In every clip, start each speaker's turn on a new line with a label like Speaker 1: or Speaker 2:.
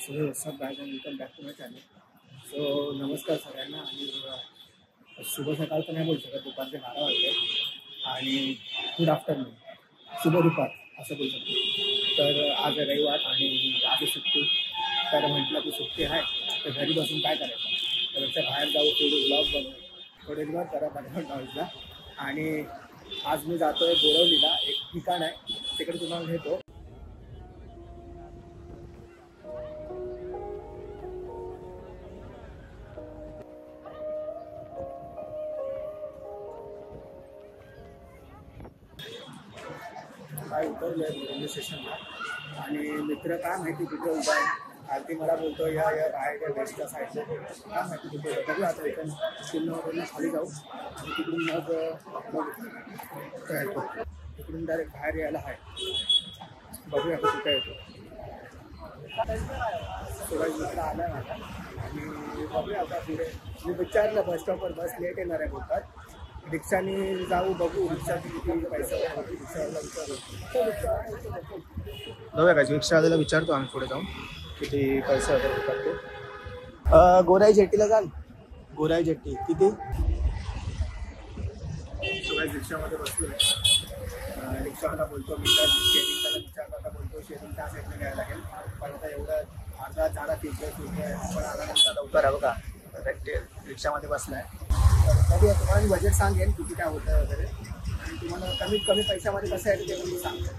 Speaker 1: So सब guys and welcome back to my channel. So नमस्कार सगळ्यांना. आणि शुभ सकाळ तर नाही बोलू शकत, दुपारचे 12 वाजले आणि गुड आफ्टरनून, शुभ दुपार असं बोलू शकतो. तर आज रविवार आणि आज सुट्टी. तर म्हटलं की सुट्टी आहे तर घरी बसून काय करायचं, त्यापेक्षा बाहेर जाऊ, थोडे ब्लॉग बनवू, थोडे दिवस करा बॅकग्राऊंड नॉईजला. आणि आज मी जातो आहे बोरवलीला, एक ठिकाण आहे तिकडे तुम्हाला घेतो. काय उतरलं आहे रेल्वे स्टेशनला आणि मित्र काय माहिती कुठे उभा आहे. आरती मला बोलतो या बाहेर वेस्टच्या साईडला, काय माहिती कुठे होतं. बघू आता इकडून किल्ल्यावरून खाली जाऊ आणि तिकडून मग येतो. तिकडून डायरेक्ट बाहेर यायला आहे. बघूया आता कुठे येतो. थोडा मित्र आला आहे माझा आणि बघूया आता पुढे. मी विचारलं बस स्टॉपवर बस लेट येणार आहे बोलतात. रिक्षाने जाऊ, बघू रिक्षाचे किती पैसे रिक्षावाला विचारू. बघूया काय रिक्षावाल्याला विचारतो आम्ही पुढे जाऊन किती पैसे वगैरे करतो. गोराई जेट्टीला जाल, गोराई जेट्टी किती. सगळ्या रिक्षामध्ये बसलो आहे. रिक्षावाला बोलतो मी तर शेअरिंगला विचारला तर बोलतो शेअरिंग त्या साईडला घ्यायला लागेल. पण आता एवढं अर्धा 4-3 आपण आल्यानंतर लवकर आहे बघा. रिक्षामध्ये बसला आहे. कधी तुम्हाला मी बजेट सांगेन किती काय होतं वगैरे, आणि तुम्हाला कमीत कमी पैशामध्ये कसं आहे ते मी सांगतो.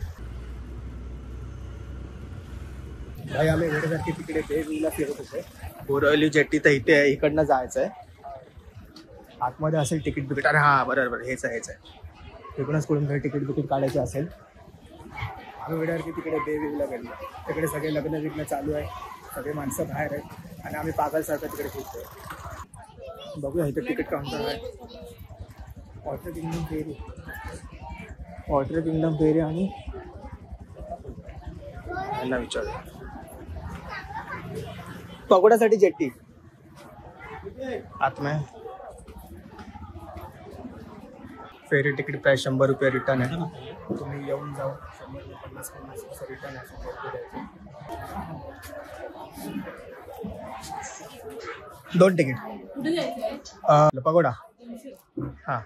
Speaker 1: भाई आम्ही वेळेसारखी तिकडे बेव्ह्यूला फिरत होते. बोरवली जेट्टी तर इथे आहे, इकडनं जायचं आहे. आतमध्ये असेल तिकीट बिकीट. अरे हां बरोबर हेच आहे. तिकडूनच कुठून काही तिकीट बिकीट काढायचे असेल. आम्ही वेळेसारखी तिकडे बेव्ह्यूला गेलो. तिकडे सगळे लग्न बिग्न चालू आहे, सगळे माणसं बाहेर आहेत आणि आम्ही पागलसारखं तिकडे फिरतोय. बघूया इथे तिकीट काउंटर आहे. वॉटर किंगडम फेरी आणि यांना विचारू पगोडासाठी जेट्टी आतमध्ये. फेरी तिकीट प्राइस 100 रुपये रिटर्न आहे. तुम्ही येऊन जाऊ 100-50 असं रिटर्न आहे. 100 रुपये द्यायचे. 2 तिकीट पगोडा. हां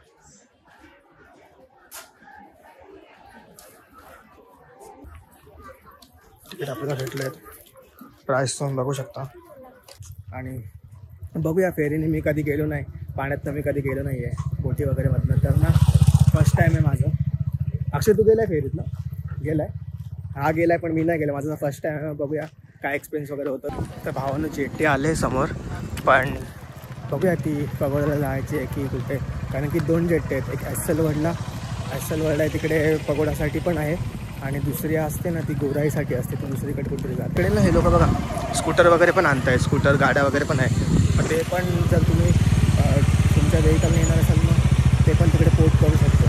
Speaker 1: तिकीट आपल्याला भेटलं आहे. प्राईस तुम्ही बघू शकता. आणि बघूया फेरीने मी कधी गेलो नाही, पाण्यात मी कधी गेलो नाही आहे बोटी वगैरे मधनं. तर ना फर्स्ट टाईम आहे माझं. अक्षय तू गेला आहे फेरीतनं? गेला आहे हा गेला आहे पण मी नाही गेला, माझं फर्स्ट टाईम आहे. बघूया काय एक्सपिरियन्स वगैरे होतं. तर भावानं जेट्टी आले समोर, पण बघूया ती पगोड्याला जायची आहे की कुठे. कारण की 2 जेट्टी आहेत, एक ॲसलवर्डला आहे तिकडे पगोडासाठी पण आहे, आणि दुसरी असते ना ती गोराईसाठी असते, ती दुसरीकडे कुठेतरी जाते. इकडे ना हे लोक बघा स्कूटर वगैरे पण आणत आहे, स्कूटर गाड्या वगैरे पण आहे. पण ते पण जर तुम्ही तुमच्या व्हेकलने येणार असाल ना ते पण तिकडे पोर्ट करू शकतो.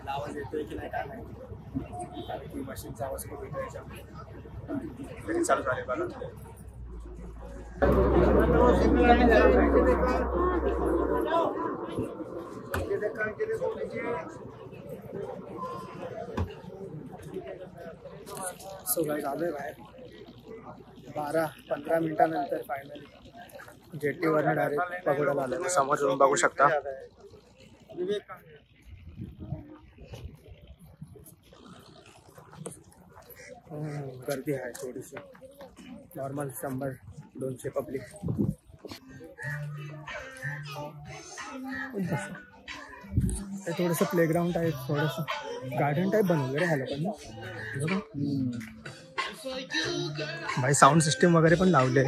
Speaker 1: आवाज येतोय की नाही काय माहिती, कारण की मशीनचा आवाज खूप येतो याच्यामध्ये. चालू झाले बघा. सो गाईस आलोय बाहेर. 12-15 मिनिटानंतर फायनली जेट्टीवरनं डायरेक्ट पगोड्याला आलं. समोर येऊन बघू शकता. गर्दी आहे थोडीशी, नॉर्मल 100-200 पब्लिक. ते थोडंसं प्लेग्राऊंड टाईप, थोडंसं गार्डन टाईप बनवलं रे ह्या लोकांनी. भाई साऊंड सिस्टीम वगैरे पण लावले.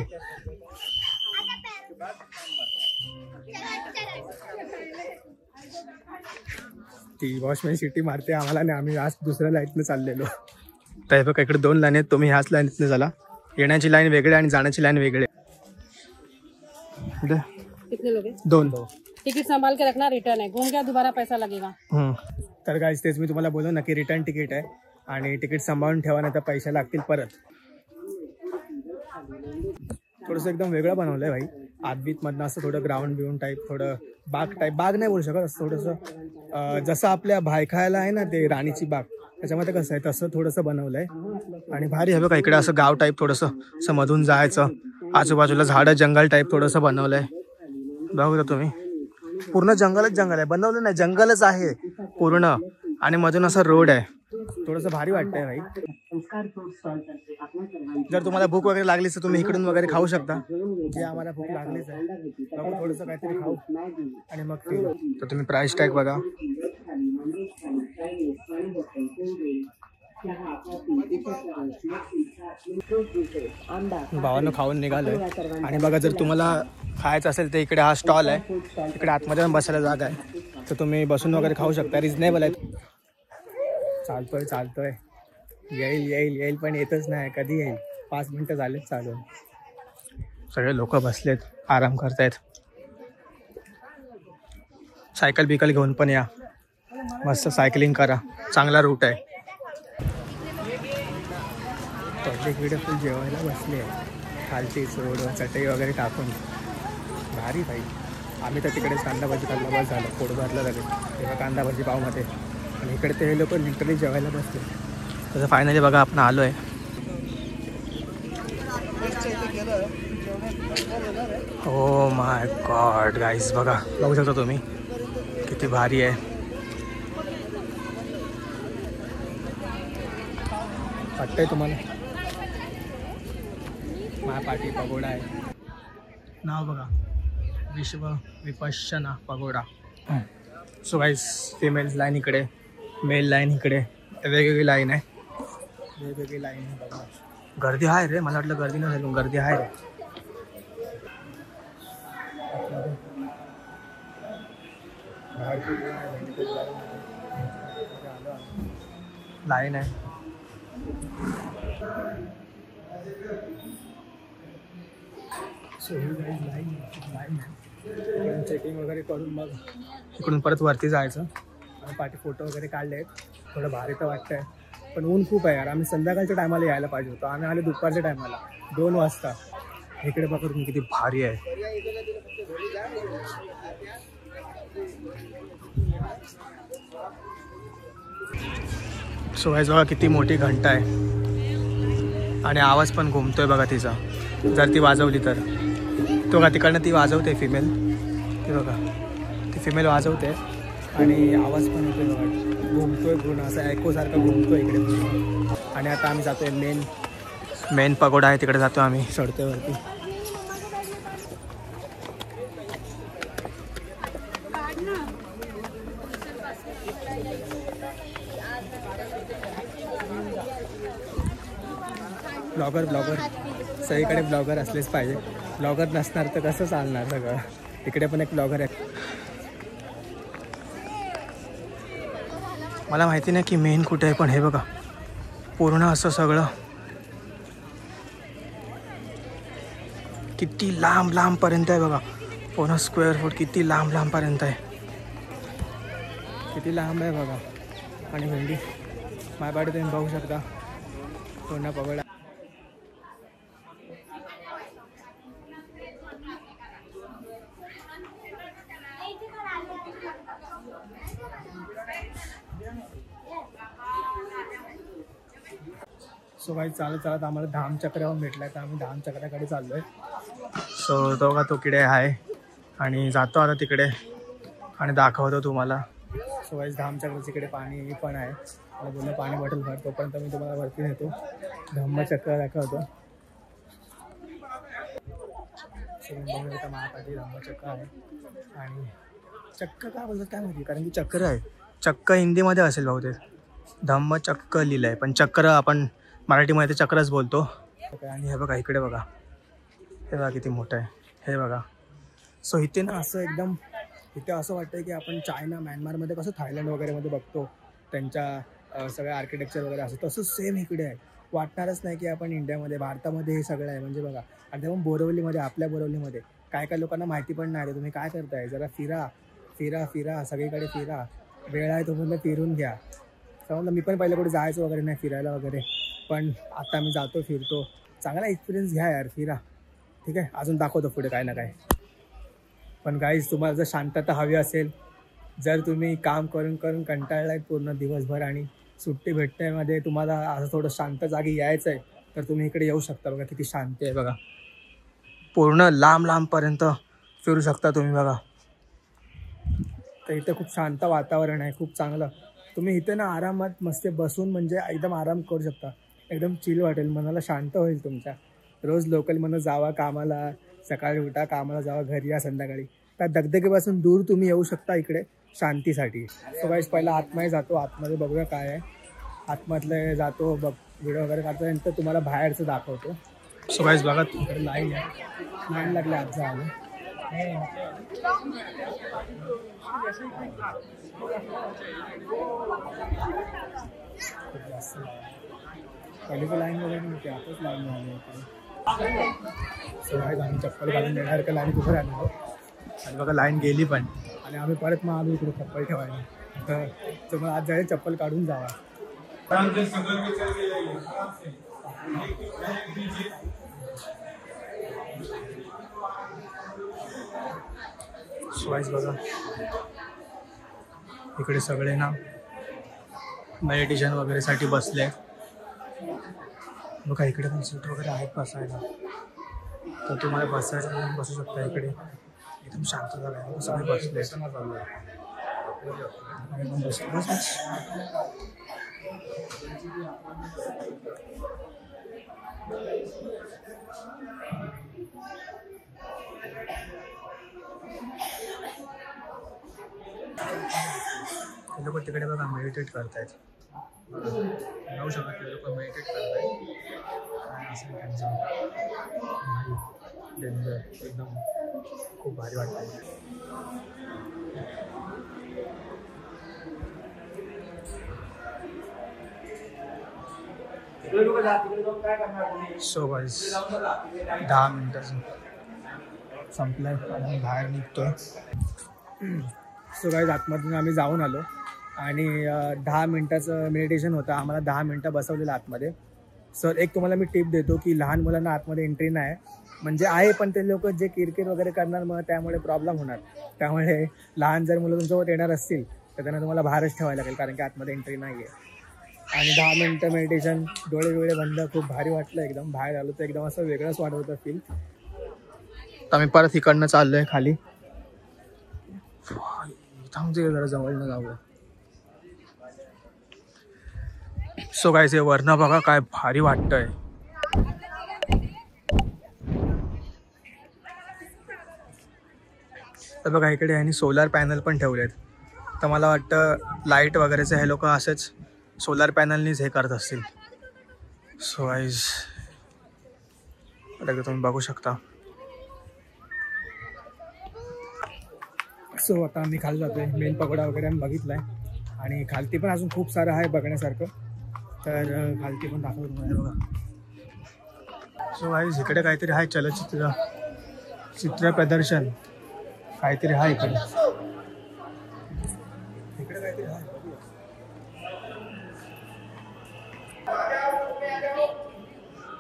Speaker 1: ती वॉचमॅन सिटी मारते आम्हाला आणि आम्ही आज दुसऱ्या लाईटनं चाललेलो. तर बघा इकडे 2 लाईन आहेत, तुम्ही ह्याच लाईनीतनं झाला. येण्याची लाईन वेगळी आणि जाण्याची लाईन वेगळी.
Speaker 2: कितने लोग हैं?
Speaker 1: 2.
Speaker 2: टिकट संभाल के रखना, रिटर्न है, घूम गया दोबारा पैसा लगेगा.
Speaker 1: तर गाईज तेच मी तुम्हाला बोललो ना की रिटर्न तिकीट आहे आणि तिकीट सांभाळून ठेवा नाही तर पैसे लागतील परत. थोडंसं एकदम वेगळं बनवलं आहे भाई. आतबीतमधनं असं थोडं ग्राउंड बिऊंड टाईप, थोडं बाग नाही बोलू शकत, असं थोडंसं जसं आपल्या भायखायला आहे ना ते राणीची बाग, त्याच्यामध्ये कसं आहे तसं थोडंसं बनवलं आहे. आणि भारी आहे बघा, इकडे असं गाव टाईप थोडंसं असं मधून जायचं, आजूबाजूला झाडं जंगल टाईप थोडंसं बनवलं आहे. बघू तुम्ही, पूर्ण जंगलच जंगल आहे, बनवलं नाही जंगलच आहे पूर्ण, आणि मधून असं रोड आहे. थोडंसं भारी वाटतंय भाई. जर तुम्हाला भूक वगैरे लागली तर तुम्ही इकडून वगैरे खाऊ शकता. जे आम्हाला भूक लागलीच आहे, बघू थोडंसं काहीतरी खाऊ आणि मग फिरू. तर तुम्ही प्राइस टॅग बघा. भावानं खाऊन निघालोय. आणि बघा जर तुम्हाला खायचं असेल तर इकडे हा स्टॉल आहे, इकडे आतमध्ये पण बसायला जागा आहे, तर तुम्ही बसून वगैरे खाऊ शकता. रिजनेबल आहे. चालतोय येईल पण येतच नाही. कधी येईल? 5 मिनटं झालेत चालू. सगळे लोक बसलेत, आराम करतायत. सायकल बिकल घेऊन पण या, मस्त सायकलिंग करा, चांगला रूट आहे. पब्लिक फुल जेवायला बसले आहे खालची रोडवर, चटई वगैरे टाकून. भारी भाई. आम्ही तर तिकडेच कांदा भाजी खाल्ला, बस झालं, पोट भरलं झालं तेव्हा कांदा भाजी पावमध्ये. आणि इकडे ते हे लोक लिटरली जेवायला बसले. तसं फायनली बघा आपण आलो आहे. ओ माय गॉड गाईज, बघू शकता तुम्ही किती भारी आहे. वाटतंय तुम्हाला? महापाटी पगोडा आहे, नाव बघा, विश्व Vipassana pagoda. So guys, females line इकडे, मेल लाईन इकडे, वेगवेगळी लाईन आहे, वेगवेगळी लाईन आहे बघा. गर्दी आहे रे, मला वाटलं गर्दी नसेल, गर्दी आहे रे. लाईन आहे. सो ही गाईज लाईन आहे. चेकिंग वगैरे करून मग इकडून परत वरती जायचं. आणि पाठी फोटो वगैरे काढले आहेत. थोडं भारी तर वाटतंय, पण ऊन खूप आहे यार. आम्ही संध्याकाळच्या टायमाला यायला पाहिजे होतं, आम्ही आले दुपारच्या टायमाला 2 वाजता. इकडे बघा तुम्ही किती भारी आहे. सो गाईज बघा किती मोठी घंटा आहे आणि आवाज पण घुमतोय बघा तिचा, जर ती वाजवली तर. तो बघा तिकडनं ती वाजवते फिमेल, ती बघा ती फिमेल वाजवते आणि आवाज पण येतोय बघा, घुमतोय पूर्ण असं ॲकोसारखं घुमतोय इकडे. आणि आता आम्ही जातोय मेन पगोडा आहे तिकडे जातो आम्ही, चढतोय वरती. ब्लॉगर सगळीकडे ब्लॉगर असलेच पाहिजे. ब्लॉगर नसणार तर कसं चालणार सगळं. इकडे पण एक ब्लॉगर आहे. मला माहिती नाही की मेन कुठे आहे, पण हे बघा पूर्ण असं सगळं किती लांब पर्यंत आहे बघा. पूर्ण स्क्वेअर फूट किती लांब पर्यंत आहे, किती लांब आहे बघा. आणि भेंडी माझ्याकडे तुम्ही बघू शकता पूर्ण पगोडा. सो काही चालत आम्हाला धामचक्रावर भेटला आहे, तर आम्ही धामचक्राकडे चाललो आहे. सो तो का तो किडे आहे आणि जातो आता तिकडे आणि दाखवतो तुम्हाला. सो काही धामचक्राच्या इकडे पाणी पण आहे. मला बोललं पाणी बॉटल भर, तोपर्यंत मी तुम्हाला वरती नेतो, धम्मचक्र दाखवतो. सो महापाटी धम्मचक्र आहे. आणि चक्र का बोलतात काय माहिती, कारण की चक्र आहे. चक्र हिंदीमध्ये असेल बहुतेक, धम्मचक्र लिहिलं आहे, पण चक्र आपण मराठीमध्ये चक्रच बोलतो. आणि हे बघा इकडे बघा, हे बघा किती मोठं आहे, हे बघा. सो इथे ना असं एकदम इथे असं वाटतं की आपण चायना म्यानमारमध्ये कसं थायलंड वगैरेमध्ये बघतो त्यांच्या सगळ्या आर्किटेक्चर वगैरे असं, तसं सेम इकडे आहे. वाटणारच नाही की आपण इंडियामध्ये भारतामध्ये हे सगळं आहे. म्हणजे बघा आणि तेव्हा बोरिवलीमध्ये, आपल्या बोरिवलीमध्ये काय काय लोकांना माहिती पण नाही. तुम्ही काय करताय, जरा फिरा सगळीकडे फिरा. वेळ आहे तोपर्यंत फिरून घ्या. समजलं, मी पण पहिलं कुठे जायचं वगैरे नाही फिरायला वगैरे, पण आता मी जातो फिरतो. चांगला एक्सपिरियन्स घ्या यार, फिरा. ठीक आहे, अजून दाखवतो पुढे काय ना काय. पण गाईज तुम्हाला जर शांतता हवी असेल, जर तुम्ही काम करून करून कंटाळलाय पूर्ण दिवसभर आणि सुट्टी भेटण्यामध्ये तुम्हाला असं थोडं शांत जागी यायचं आहे, तर तुम्ही इकडे येऊ शकता. बघा किती शांती आहे बघा, पूर्ण लांब लांबपर्यंत फिरू शकता तुम्ही बघा. तर इथं खूप शांत वातावरण आहे, खूप चांगलं. तुम्ही इथे ना आरामात मस्त बसून म्हणजे एकदम आराम करू शकता. एकदम चिल वाटेल, मनाला शांत होईल तुमच्या. रोज लोकलमधून जावा कामाला, सकाळी उठा कामाला जावा, घरी या संध्याकाळी. त्या दगदगीपासून दूर तुम्ही येऊ शकता इकडे शांतीसाठी. सो गाईस पहिला आतमध्ये जातो, आतमध्ये बघूया काय आहे. आतमधले जातो बघ, व्हिडिओ वगैरे काढतो, नंतर तुम्हाला बाहेरचं दाखवतो. सो गाईस बघा इकडे लाईन आहे, लाईन लागली आज जायला. पहिली लाईन वगैरे नव्हती, आताच लाईन झाली होती. सो गाईस आम्ही चप्पल घालून देणार का लाईन उभं राहिलो आणि बघा लाईन गेली पण, आणि आम्ही परत मग आलो इकडे चप्पल ठेवायला. तर तुम्हाला आज जायला चप्पल काढून जावा. सो गाईस बघा इकडे सगळे ना मेडिटेशन वगैरे साठी बसले. बघा इकडे पण सीट वगैरे आहेत बसायला, तर तुम्हाला बसायला बसू शकता. इकडे एकदम शांत जागा आहे, सगळे बसले. ते लोक तिकडे बघा मेडिटेट करतायत. जाऊ शकत ते लोक मेडिटेट करतायत. असं त्यांचं एकदम खूप भारी वाटतं. सो गाईस 10 मिनिटाचं संपलंय आणि बाहेर निघतोय. सो गाईस आतमधून आम्ही जाऊन आलो आणि 10 मिनिटाचं मेडिटेशन होतं. आम्हाला 10 मिनिटं बसवलेलं आतमध्ये. सर एक तुम्हाला मी टिप देतो की लहान मुलांना आतमध्ये एंट्री नाही म्हणजे आहे, पण ते लोक जे किरकिर वगैरे करणार मग त्यामुळे प्रॉब्लेम होणार. त्यामुळे लहान जर मुलं तुमच्यासोबत येणार असतील तर त्यांना तुम्हाला बाहेरच ठेवायला लागेल, कारण की आतमध्ये एंट्री नाही आहे. आणि 10 मिनिटं मेडिटेशन, डोळे वेळे बंद, खूप भारी वाटलं. एकदम बाहेर आलो तर एकदम असं वेगळंच वाटत होतं फील. तर आम्ही परत इकडनं चाललो आहे खाली. थांबते जरा जवळनं जावं. सो गाईस हे वरनं बघा काय भारी वाटतंय. तर बघा इकडे यांनी सोलार पॅनल पण ठेवलेत. तर मला वाटतं लाईट वगैरेचे हे लोक असेच सोलार पॅनलनीच हे करत असतील. सो गाईस आता तुम्ही बघू शकता. सो आता आम्ही खाली जातोय. मेन पगोडा वगैरे आम्ही बघितलाय आणि खालती पण अजून खूप सारं आहे बघण्यासारखं, तर खालती पण दाखवतो तुम्हाला बघा. सो गाईस इकडे काहीतरी आहे चित्र प्रदर्शन काहीतरी आहे इकडे. इकडे काहीतरी आहे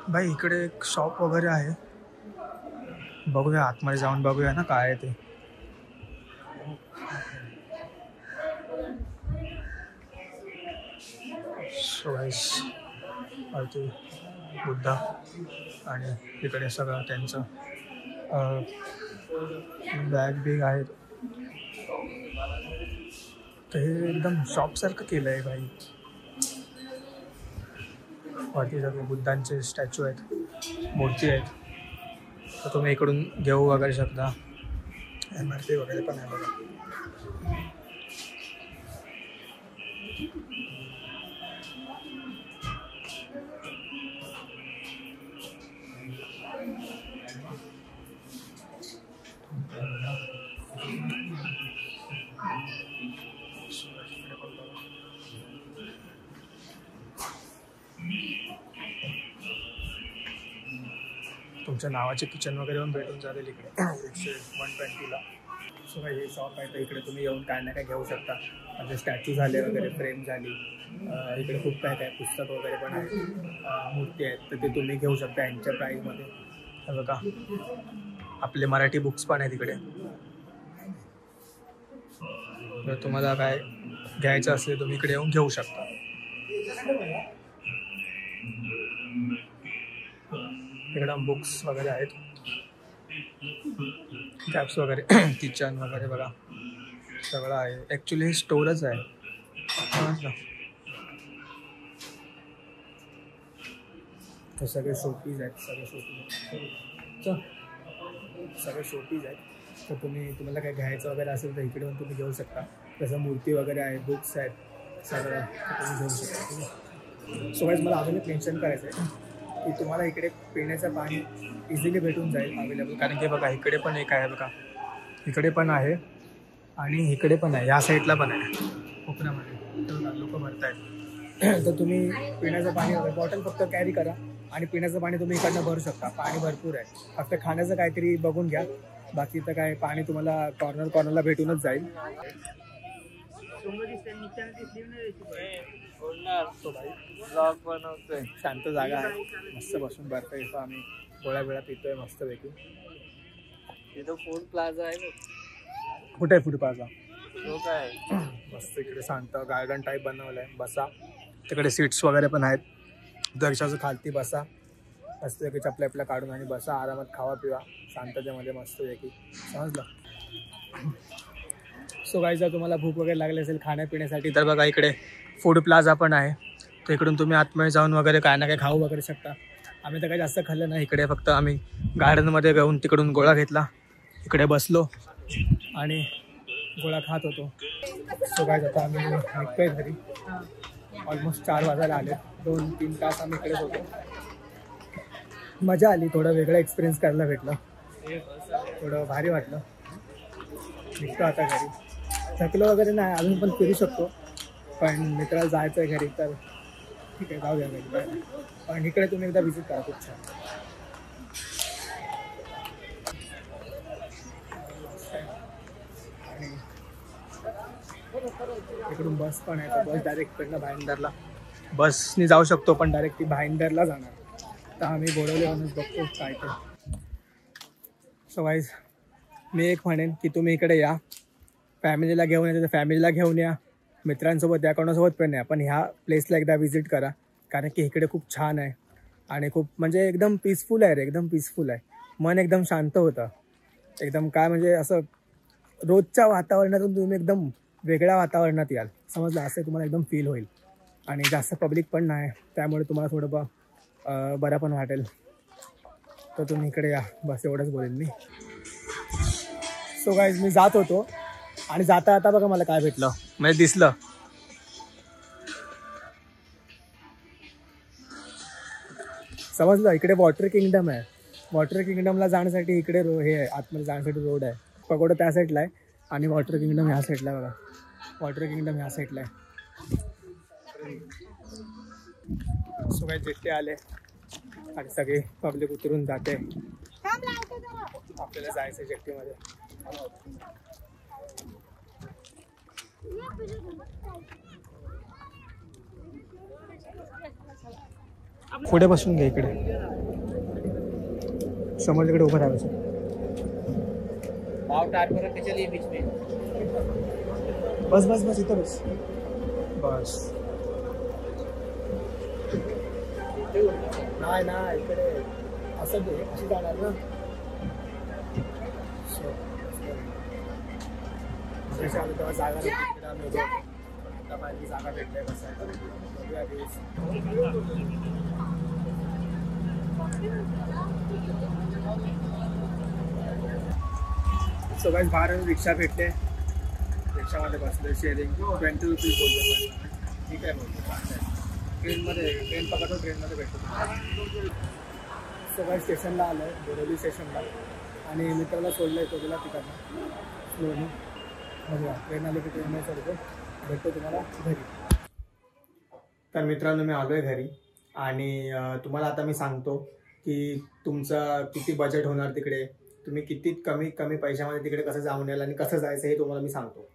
Speaker 1: भाई. इकडे एक शॉप वगैरे आहे, बघूया आतमध्ये जाऊन बघूया ना काय आहे ते. सो गाईस वरती बुद्धा आणि इकडे सगळं त्यांचं बॅग बिग आहेत. तर हे एकदम शॉपसारखं केलं आहे भाई. वरती सगळे बुद्धांचे स्टॅच्यू आहेत, मूर्ती आहेत. तर तुम्ही इकडून घेऊ वगैरे शकता. MRP वगैरे पण आहे बघा. तुमच्या नावाचे किचन वगैरे पण भेटून जातील इकडे 120ला. सो काही शॉप आहे तर इकडे तुम्ही येऊन काय ना काय घेऊ शकता. म्हणजे स्टॅच्यू झाले वगैरे, फ्रेम झाली, इकडे खूप काय काय पुस्तक वगैरे पण आहेत, मूर्ती आहेत, तर ते तुम्ही घेऊ शकता यांच्या प्राईजमध्ये. हे बघा आपले मराठी बुक्स पण आहेत इकडे. जर तुम्हाला काय घ्यायचं असेल तुम्ही इकडे येऊन घेऊ शकता. इकडे बुक्स वगैरे आहेत, कॅप्स वगैरे, किचन वगैरे बघा सगळं आहे. ॲक्च्युली हे स्टोरच आहे. तर सगळे शोपीस आहेत, सगळे शोपीस आहेत. तर तुम्हाला काय घ्यायचं वगैरे असेल तर इकडे येऊन तुम्ही घेऊ शकता. जसं मूर्ती वगैरे आहे, बुक्स आहेत, सगळं तुम्ही घेऊ शकता. सो गाईज मला अजून एक मेन्शन करायचं आहे की तुम्हाला इकडे पिण्याचं पाणी इझिली भेटून जाईल अवेलेबल. कारण की बघा इकडे पण एक आहे बघा, इकडे पण आहे आणि इकडे पण आहे, ह्या साईडला पण आहे कोकणामध्ये. तर लोक भरत आहेत. तर तुम्ही पिण्याचं पाणी बॉटल फक्त कॅरी करा आणि पिण्याचं पाणी तुम्ही इकडनं भरू शकता. पाणी भरपूर आहे, फक्त खाण्याचं काहीतरी बघून घ्या. बाकी तर काय पाणी तुम्हाला कॉर्नरला भेटूनच जाईल. शांत जागा आहे, मस्त बसून बर्फ येतो, आम्ही गोळ्या वेळा पितोय मस्त पैकी.
Speaker 2: तिथं फूड प्लाझा आहे.
Speaker 1: कुठे आहे फूड प्लाझा?
Speaker 2: तो काय
Speaker 1: मस्त इकडे शांत गार्डन टाईप बनवलंय, बसा. तिकडे सीट्स वगैरे पण आहेत, दर्शाचं खालती बसा मस्त पैकी, चपल्या आपल्या काढून आणि बसा आरामात, खावा पिवा शांततेमध्ये मस्त पैकी. समजलं? सो गाईज जर तुम्हाला भूक वगैरे लागली असेल खाण्यापिण्यासाठी तर बघा इकडे फूड प्लाझा पण आहे. तर इकडून तुम्ही आतमध्ये जाऊन वगैरे काय ना काय खाऊ वगैरे शकता. आम्ही तर काही जास्त खाल्लं नाही इकडे, फक्त आम्ही गार्डनमध्ये घेऊन तिकडून गोळा घेतला, इकडे बसलो आणि गोळा खात होतो. सो गाईज आता आम्ही निघतोय घरी. ऑलमोस्ट 4 वाजायला आले. 2-3 तास आम्ही इकडेच होतो. मजा आली, थोडं वेगळं एक्सपिरियन्स करायला भेटलं, थोडं भारी वाटलं. निघतो आता घरी. थकलो वगैरे नाही, अजून पण फिरू शकतो, पण मित्राला जायचं आहे घरी तर ठीक आहे, जाऊया घरी. पण इकडे तुम्ही एकदा व्हिजिट करा, खूप छान. आणि इकडून बस पण आहे, तर बस डायरेक्ट इकडनं भाईंदरला बसनी जाऊ शकतो, पण डायरेक्ट ती भाईंदरला जाणार. तर आम्ही बोडवल्यावरूनच बघतो काय ते. सो गाईज मी एक म्हणेन की तुम्ही इकडे या, फॅमिलीला घेऊन यायचं तर फॅमिलीला घेऊन या, मित्रांसोबत या, कोणासोबत पण या, पण ह्या प्लेसला एकदा व्हिजिट करा. कारण की इकडे खूप छान आहे आणि खूप म्हणजे एकदम पीसफुल आहे रे, एकदम पीसफुल आहे. मन एकदम शांत होतं, एकदम काय म्हणजे असं रोजच्या वातावरणातून तुम्ही एकदम वेगळ्या वातावरणात याल. समजलं? असं तुम्हाला एकदम फील होईल. आणि जास्त पब्लिक पण नाही, त्यामुळे तुम्हाला थोडं बरं पण वाटेल. तर तुम्ही इकडे या, बस एवढंच बोलेल मी. सो गाईज मी जात होतो आणि जाता आता बघा मला काय भेटलं, म्हणजे दिसलं. समजलं? इकडे वॉटर किंगडम आहे. वॉटर किंगडमला जाण्यासाठी इकडे हे आहे, आतमध्ये जाण्यासाठी रोड आहे. पगोडा त्या साईडला आहे आणि वॉटर किंगडम ह्या साईडला बघा. वॉटर किंगडम ह्या साईडला आहे. सो काही जेट्टे आले आणि सगळे पब्लिक उतरून जाते. आपल्याला जायचं जेट्टीमध्ये. पुढे बसून घे, इकडे समोर इकडे उभं राहायचं. बस बस बस इथं बस बस. नाही ना इकडे असं दे, अशी जाणार ना. आलो तेव्हा जागा नव्हती, तिकडे आम्ही होतो. आता माझी जागा भेटली बसायला. बघूया दिवस. सो गाईज बाहेर रिक्षा भेटते, रिक्षामध्ये बसले, शेअरिंग 20 रुपीज बोलतो. ठीक आहे बोलतो. ट्रेन पकडतो, ट्रेनमध्ये भेटतो. सो गाईज स्टेशनला आलो आहे, बोरिवली स्टेशनला, आणि मित्राला सोडलं आहे तो गेला तिकडनं स्लोनी. बघूया ट्रेन आली की ट्रेनमध्ये चढतो, भेटतो तुम्हाला घरी. तर मित्रांनो मी आलो आहे घरी आणि तुम्हाला आता मी सांगतो की तुमचं किती बजेट होणार तिकडे, तुम्ही किती कमी कमी पैशामध्ये तिकडे कसं जाऊन याल आणि कसं जायचं हे तुम्हाला मी सांगतो.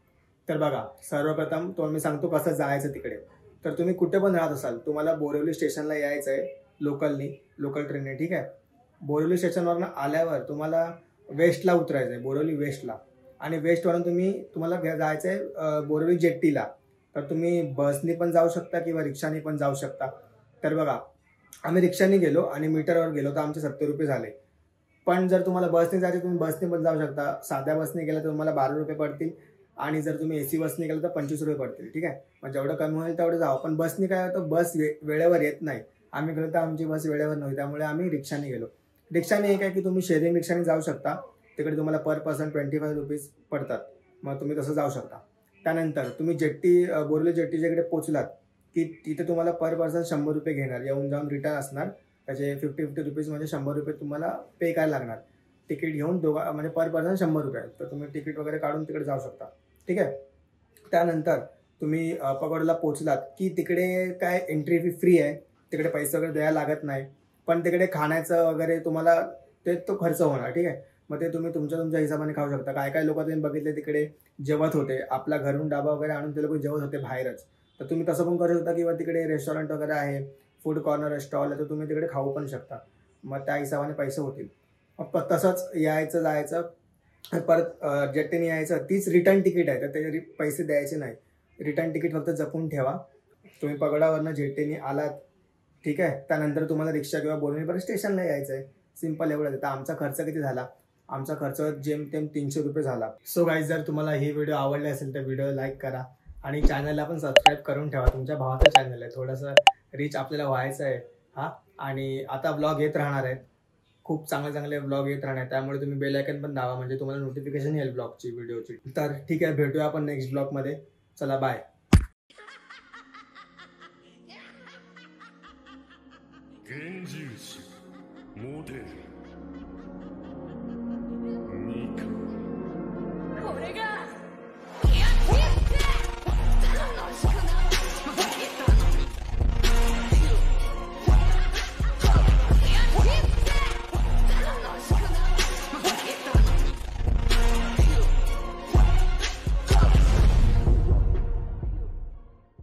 Speaker 1: तर बघा, सर्वप्रथम तुम्हाला मी सांगतो कसं जायचं तिकडे. तर तुम्ही कुठे पण राहत असाल, तुम्हाला बोरिवली स्टेशनला यायचं आहे लोकल ट्रेनने. ठीक आहे. बोरिवली स्टेशनवरनं आल्यावर तुम्हाला वेस्टला उतरायचं आहे, बोरिवली वेस्टला. आणि वेस्टवरून तुम्हाला जायचं आहे बोरिवली जेट्टीला. तर तुम्ही बसनी पण जाऊ शकता किंवा रिक्षाने पण जाऊ शकता. तर बघा, आम्ही रिक्षाने गेलो आणि मीटरवर गेलो तर आमचे 70 रुपये झाले. पण जर तुम्हाला बसने जायचं तुम्ही बसने पण जाऊ शकता. साध्या बसने गेलं तर तुम्हाला 12 रुपये पडतील आणि जर तुम्ही AC बसने गेलं तर 25 रुपये पडतील. ठीक आहे. मग जेवढं कमी होईल तेवढं जावं. पण बसने काय होतं, बस वेळेवर येत नाही. आम्ही गेलो तर आमची बस वेळेवर नव्हती, त्यामुळे आम्ही रिक्षाने गेलो. रिक्षाने एक आहे की तुम्ही शेअरिंग रिक्षाने जाऊ शकता. तिकडे तुम्हाला पर पर्सन 25 रुपीज पडतात. मग तुम्ही तसं जाऊ शकता. त्यानंतर तुम्ही बोरिवली जेट्टीच्या इकडे पोचलात की तिथे तुम्हाला पर पर्सन 100 रुपये घेणार. येऊन जाऊन रिटर्न असणार. त्याचे 50 रुपीज म्हणजे 100 रुपये तुम्हाला पे करायला लागणार. तिकीट घेऊन म्हणजे पर पर्सन 100 रुपये. तर तुम्ही तिकीट वगैरे काढून तिकडे जाऊ शकता. ठीक आहे. त्यानंतर तुम्ही पगोडाला पोचलात की तिकडे काय एंट्री फी फ्री आहे. तिकडे पैसे वगैरे द्यायला लागत नाही. पण तिकडे खाण्याचं वगैरे तुम्हाला तो खर्च होणार. ठीक आहे. मग ते तुम्ही तुमच्या हिशोबाने खाऊ शकता. काय लोक तुम्ही बघितले तिकडे जेवत होते, आपल्या घरून डाबा वगैरे आणून ते लोक जेवत होते बाहेरच. तर तुम्ही तसं पण करू शकता किंवा तिकडे रेस्टॉरंट वगैरे आहे, फूड कॉर्नर स्टॉल आहे, तर तुम्ही तिकडे खाऊ पण शकता. मग त्या हिशोबाने पैसे होतील. मग तसंच यायचं जायचं परत जेट्टीने यायचं. तीच रिटर्न तिकीट आहे, तर ते पैसे द्यायचे नाही. रिटर्न तिकीट फक्त जपून ठेवा. तुम्ही पगडावरनं जेट्टीने आलात, ठीक आहे. त्यानंतर तुम्हाला रिक्षा किंवा बोरिवली परत स्टेशनला यायचं आहे. सिम्पल एवढंच. तर आमचा खर्च किती झाला? आमचा खर्च जेमतेम 300 रुपये झाला. सो गाईज, जर तुम्हाला ही व्हिडिओ आवडली असेल तर व्हिडिओ लाईक करा आणि चॅनलला पण सबस्क्राईब करून ठेवा. तुमच्या भावाचं चॅनल आहे, थोडंसं रीच आपल्याला व्हायचं आहे. हां, आणि आता ब्लॉग येत राहणार आहेत, खूप चांगले ब्लॉग येत राहणार. त्यामुळे तुम्ही बेल आयकन पण दाबा, म्हणजे तुम्हाला नोटिफिकेशन येईल ब्लॉगची, व्हिडिओची. तर ठीक आहे, भेटूया आपण नेक्स्ट ब्लॉगमध्ये. चला, बाय.
Speaker 3: 現実モデル